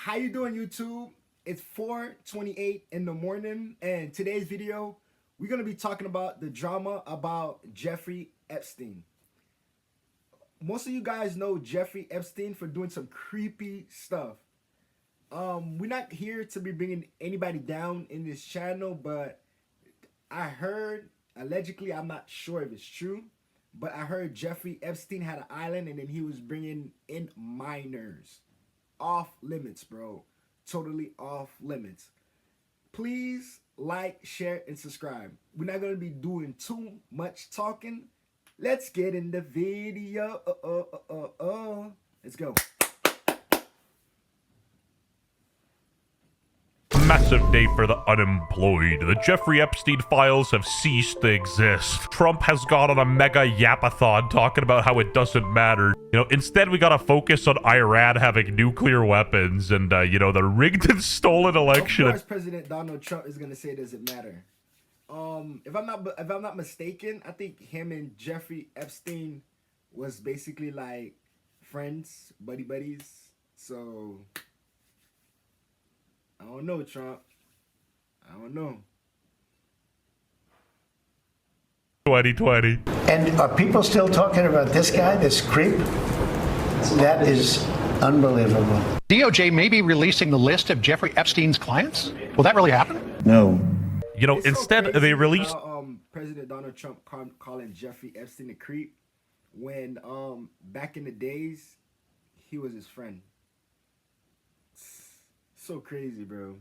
How you doing, YouTube? It's 4:28 in the morning, and today's video we're gonna be talking about the drama about Jeffrey Epstein. Most of you guys know Jeffrey Epstein for doing some creepy stuff. We're not here to be bringing anybody down in this channel, but I heard, allegedly, I'm not sure if it's true, but I heard Jeffrey Epstein had an island and then he was bringing in minors. Off limits, bro. Totally off limits. Please like, share, and subscribe. We're not going to be doing too much talking. Let's get in the video. Let's go. Massive day for the unemployed. The Jeffrey Epstein files have ceased to exist. Trump has gone on a mega yapathon talking about how it doesn't matter. Instead we gotta focus on Iran having nuclear weapons and, the rigged and stolen election. Of course, President Donald Trump is gonna say it doesn't matter. If I'm not mistaken, I think him and Jeffrey Epstein was basically like friends, buddies. So I don't know, Trump. I don't know. 2020. And are people still talking about this guy, this creep? That is unbelievable. DOJ may be releasing the list of Jeffrey Epstein's clients? Will that really happen? No. It's Instead so they released President Donald Trump calling Jeffrey Epstein a creep when back in the days he was his friend. So crazy, bro.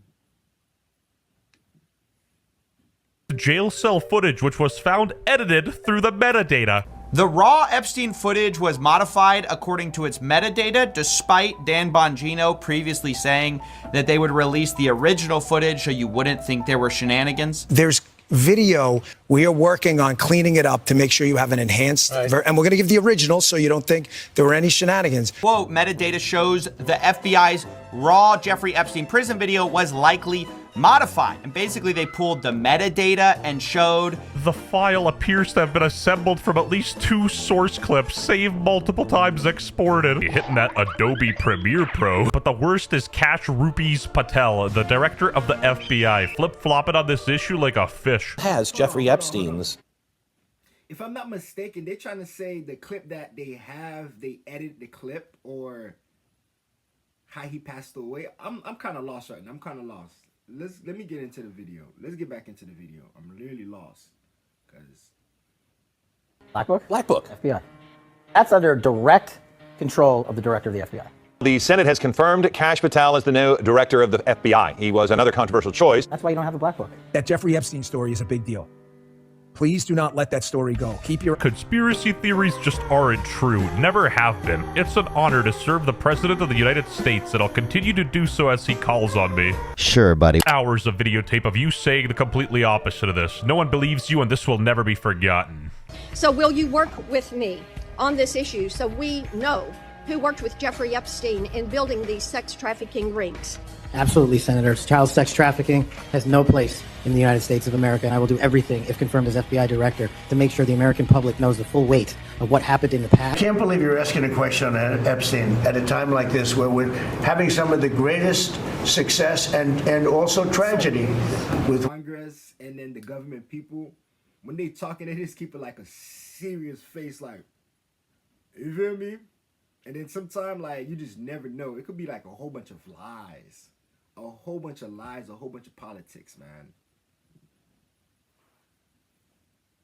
jail cell footage, which was found edited through the metadata. The raw Epstein footage was modified according to its metadata, despite Dan Bongino previously saying that they would release the original footage so you wouldn't think there were shenanigans. There's video. We are working on cleaning it up to make sure you have an enhanced, and we're going to give the original so you don't think there were any shenanigans. Quote, metadata shows the FBI's raw Jeffrey Epstein prison video was likely modified. And basically they pulled the metadata and showed the file appears to have been assembled from at least 2 source clips, saved multiple times, exported. Hitting that Adobe Premiere Pro. But the worst is Kash Rupees Patel, the director of the FBI, flip-flopping on this issue like a fish. Has Jeffrey Epstein's. If I'm not mistaken, they're trying to say the clip that they have, they edit the clip or how he passed away. I'm kind of lost right now. I'm kind of lost. Let me get into the video. Let's get back into the video. I'm really lost because Black Book? Black Book. FBI. That's under direct control of the director of the FBI. The Senate has confirmed Kash Patel as the new director of the FBI. He was another controversial choice. That's why you don't have a Black Book. That Jeffrey Epstein story is a big deal. Please do not let that story go. Keep your conspiracy theories just aren't true, never have been. It's an honor to serve the President of the United States, and I'll continue to do so as he calls on me. Sure, buddy. Hours of videotape of you saying the completely opposite of this. No one believes you, and this will never be forgotten. So will you work with me on this issue so we know who worked with Jeffrey Epstein in building these sex trafficking rings? Absolutely, Senator. Child sex trafficking has no place in the United States of America, and I will do everything, if confirmed as FBI director, to make sure the American public knows the full weight of what happened in the past. I can't believe you're asking a question on Epstein at a time like this where we're having some of the greatest success and also tragedy with Congress and then the government people. When they talking, they just keep it like a serious face, like, you feel me? And then sometimes, like, you just never know. It could be like a whole bunch of lies. A whole bunch of lies, a whole bunch of politics, man.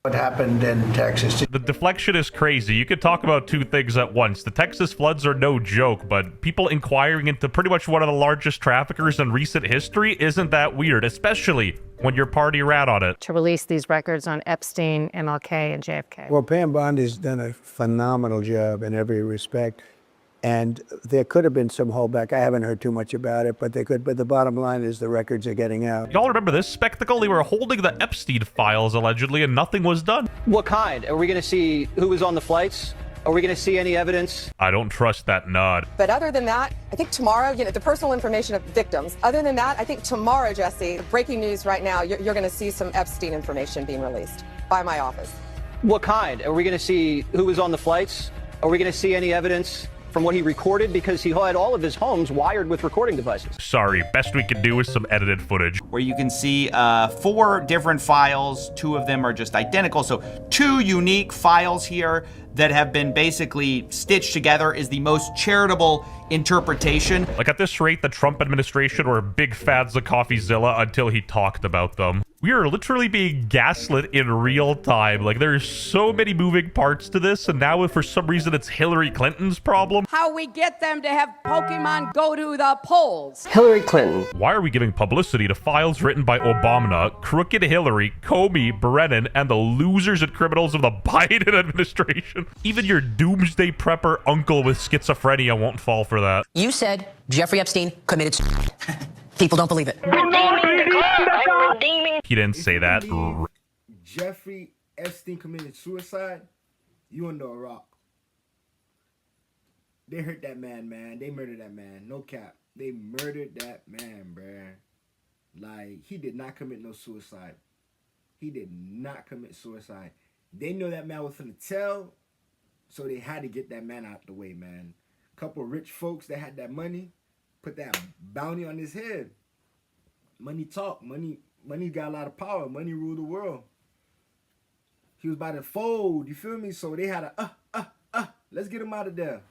what happened in Texas. The deflection is crazy. You could talk about 2 things at once. The Texas floods are no joke, but people inquiring into pretty much one of the largest traffickers in recent history isn't that weird, especially when your party rat on it. To release these records on Epstein, MLK, and JFK. Well, Pam Bondi has done a phenomenal job in every respect. And there could have been some holdback. I haven't heard too much about it, but they could. But the bottom line is the records are getting out. Y'all remember this spectacle? They were holding the Epstein files, allegedly, and nothing was done. What kind? Are we going to see who was on the flights? Are we going to see any evidence? I don't trust that nod. But other than that, I think tomorrow, the personal information of victims. Other than that, I think tomorrow, Jesse, breaking news right now, you're going to see some Epstein information being released by my office. What kind? Are we going to see who was on the flights? Are we going to see any evidence from what he recorded because he had all of his homes wired with recording devices. Sorry, best we can do is some edited footage. Where you can see 4 different files. 2 of them are just identical. So 2 unique files here that have been basically stitched together is the most charitable interpretation. Like, at this rate, the Trump administration were big fans of CoffeeZilla until he talked about them. We are literally being gaslit in real time. Like, there's so many moving parts to this, and now if for some reason it's Hillary Clinton's problem. How we get them to have Pokemon go to the polls. Hillary Clinton. Why are we giving publicity to files written by Obama, Crooked Hillary, Comey, Brennan, and the losers and criminals of the Biden administration? Even your doomsday prepper uncle with schizophrenia won't fall for that. You said Jeffrey Epstein committed People don't believe it. He didn't say that. Jeffrey Epstein committed suicide. You under a rock. They hurt that man, man. They murdered that man. No cap. They murdered that man, bruh. Like, he did not commit no suicide. He did not commit suicide. They know that man was finna tell, so they had to get that man out the way, man. Couple rich folks that had that money, put that bounty on his head. Money talk. Money got a lot of power. Money rule the world. He was about to fold, you feel me? So they had a, let's get him out of there.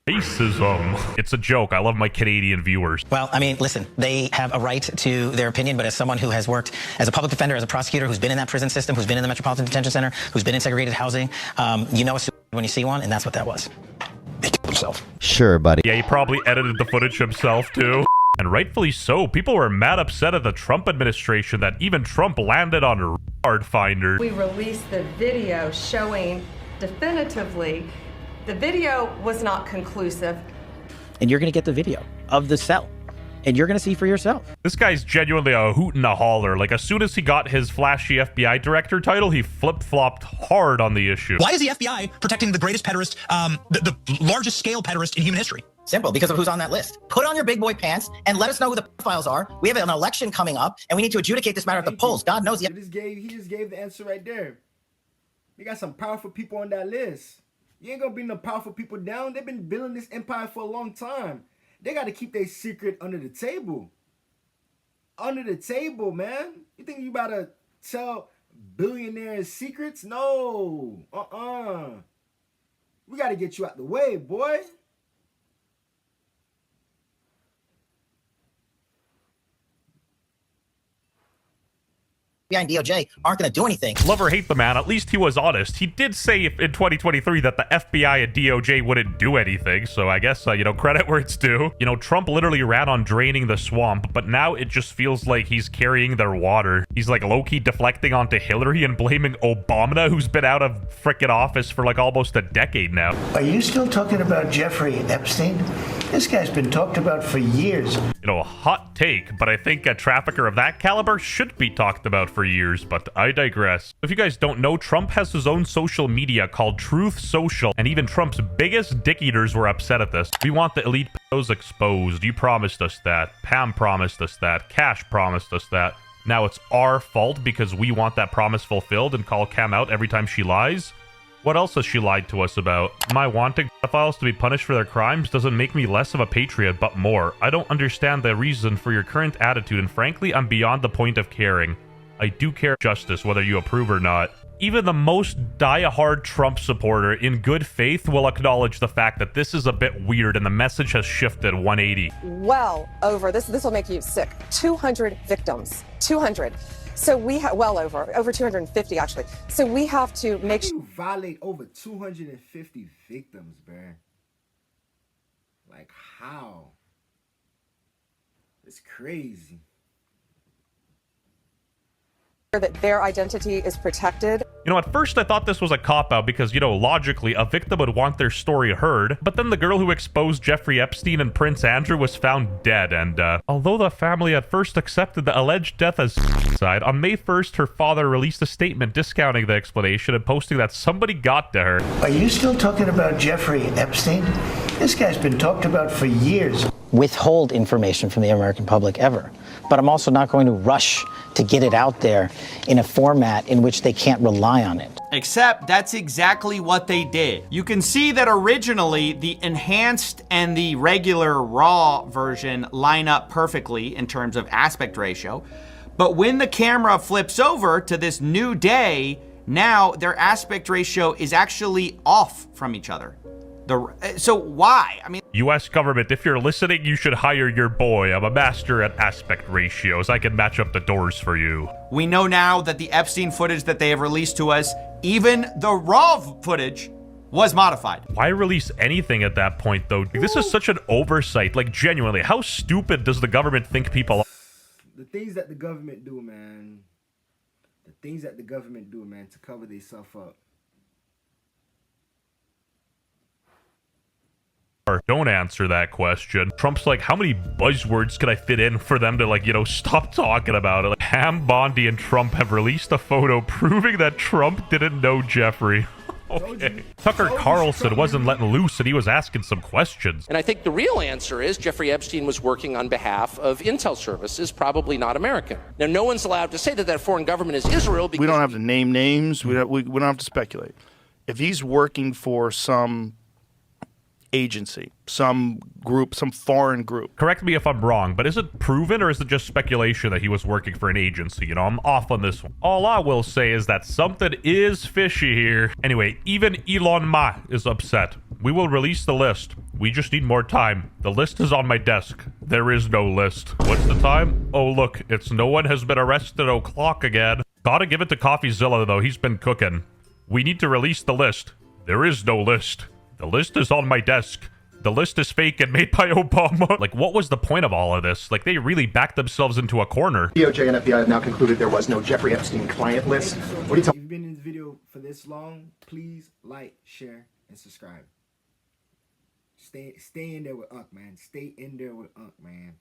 Racism. It's a joke. I love my Canadian viewers. Well, I mean, listen, they have a right to their opinion, but as someone who has worked as a public defender, as a prosecutor, who's been in that prison system, who's been in the Metropolitan Detention Center, who's been in segregated housing, you know when you see one, and that's what that was. He killed himself. Sure, buddy. Yeah, he probably edited the footage himself, too. And rightfully so. People were mad upset at the Trump administration that even Trump landed on Hard Finder. We released the video showing definitively the video was not conclusive. And you're going to get the video of the cell, and you're going to see for yourself. This guy's genuinely a hoot and a holler. Like, as soon as he got his flashy FBI director title, he flip-flopped hard on the issue. Why is the FBI protecting the greatest pederast, the largest scale pederast in human history? Simple, because of who's on that list. Put on your big boy pants and let us know who the pedophiles are. We have an election coming up, and we need to adjudicate this matter at the polls. God knows. He just gave the answer right there. They got some powerful people on that list. You ain't gonna bring the powerful people down. They've been building this empire for a long time. They got to keep their secret under the table. Under the table, man. You think you about to tell billionaires secrets? No. We got to get you out the way, boy. FBI and DOJ aren't going to do anything. Love or hate the man, at least he was honest. He did say in 2023 that the FBI and DOJ wouldn't do anything, so I guess, credit where it's due. Trump literally ran on draining the swamp, but now it just feels like he's carrying their water. He's like low-key deflecting onto Hillary and blaming Obama, who's been out of frickin' office for like almost a decade now. Are you still talking about Jeffrey Epstein? This guy's been talked about for years. Hot take, but I think a trafficker of that caliber should be talked about for years, but I digress. If you guys don't know, Trump has his own social media called Truth Social, and even Trump's biggest dick eaters were upset at this. We want the elite pedos exposed. You promised us that. Pam promised us that. Cash promised us that. Now it's our fault because we want that promise fulfilled and call Cam out every time she lies? What else has she lied to us about? My wanting pedophiles to be punished for their crimes doesn't make me less of a patriot, but more. I don't understand the reason for your current attitude, and frankly, I'm beyond the point of caring. I do care justice, whether you approve or not. Even the most die-hard Trump supporter in good faith will acknowledge the fact that this is a bit weird and the message has shifted 180. Well over, this will make you sick, 200 victims, 200. So we have, well over 250 actually. So we have to make sure. You violate over 250 victims, man. Like, how? It's crazy. That their identity is protected. At first I thought this was a cop-out because, logically, a victim would want their story heard, but then the girl who exposed Jeffrey Epstein and Prince Andrew was found dead, and, although the family at first accepted the alleged death as suicide, on May 1st, her father released a statement discounting the explanation and posting that somebody got to her. Are you still talking about Jeffrey Epstein? This guy's been talked about for years. Withhold information from the American public ever. But I'm also not going to rush to get it out there in a format in which they can't rely on it. Except that's exactly what they did. You can see that originally the enhanced and the regular raw version line up perfectly in terms of aspect ratio. But when the camera flips over to this new day, now their aspect ratio is actually off from each other. So why? I mean, U.S. government, if you're listening, you should hire your boy. I'm a master at aspect ratios. I can match up the doors for you. We know now that the Epstein footage that they have released to us, even the raw footage, was modified. Why release anything at that point, though? This is such an oversight. Like, genuinely, how stupid does the government think people are? The things that the government do, man. The things that the government do, man, to cover themselves up. Don't answer that question. Trump's like, how many buzzwords can I fit in for them to, like, you know, stop talking about it? Like, Ham, Bondi, and Trump have released a photo proving that Trump didn't know Jeffrey. Okay. Tucker Carlson wasn't letting loose and he was asking some questions. And I think the real answer is Jeffrey Epstein was working on behalf of intel services, probably not American. Now, no one's allowed to say that that foreign government is Israel because... We don't have to name names. We don't have to speculate. If he's working for some agency, some group, some foreign group. Correct me if I'm wrong, but is it proven or is it just speculation that he was working for an agency? You know, I'm off on this one. All I will say is that something is fishy here. Anyway, even Elon Musk is upset. We will release the list. We just need more time. The list is on my desk. There is no list. What's the time? Oh, look, it's no one has been arrested o'clock again. Gotta give it to CoffeeZilla, though. He's been cooking. We need to release the list. There is no list. The list is on my desk. The list is fake and made by Obama. Like, what was the point of all of this? Like, they really backed themselves into a corner. DOJ and FBI have now concluded there was no Jeffrey Epstein client list. What do you tell? If you've been in this video for this long, please like, share, and subscribe. Stay in there with Unc, man. Stay in there with Unc, man.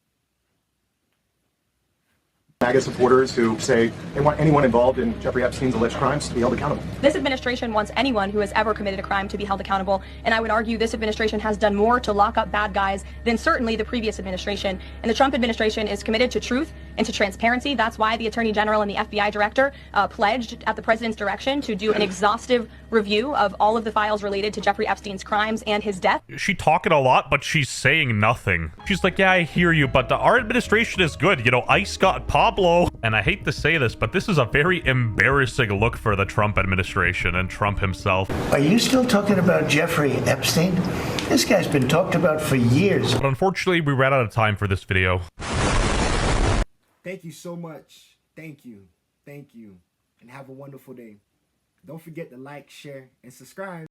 MAGA supporters who say they want anyone involved in Jeffrey Epstein's alleged crimes to be held accountable. This administration wants anyone who has ever committed a crime to be held accountable, and I would argue this administration has done more to lock up bad guys than certainly the previous administration. And the Trump administration is committed to truth and to transparency. That's why the Attorney General and the FBI Director pledged at the President's direction to do an exhaustive review of all of the files related to Jeffrey Epstein's crimes and his death. She's talking a lot, but she's saying nothing. She's like, yeah, I hear you, but our administration is good. You know, ICE got Pablo. And I hate to say this, but this is a very embarrassing look for the Trump administration and Trump himself. Are you still talking about Jeffrey Epstein? This guy's been talked about for years. But unfortunately, we ran out of time for this video. Thank you so much. Thank you. Thank you. And have a wonderful day. Don't forget to like, share, and subscribe.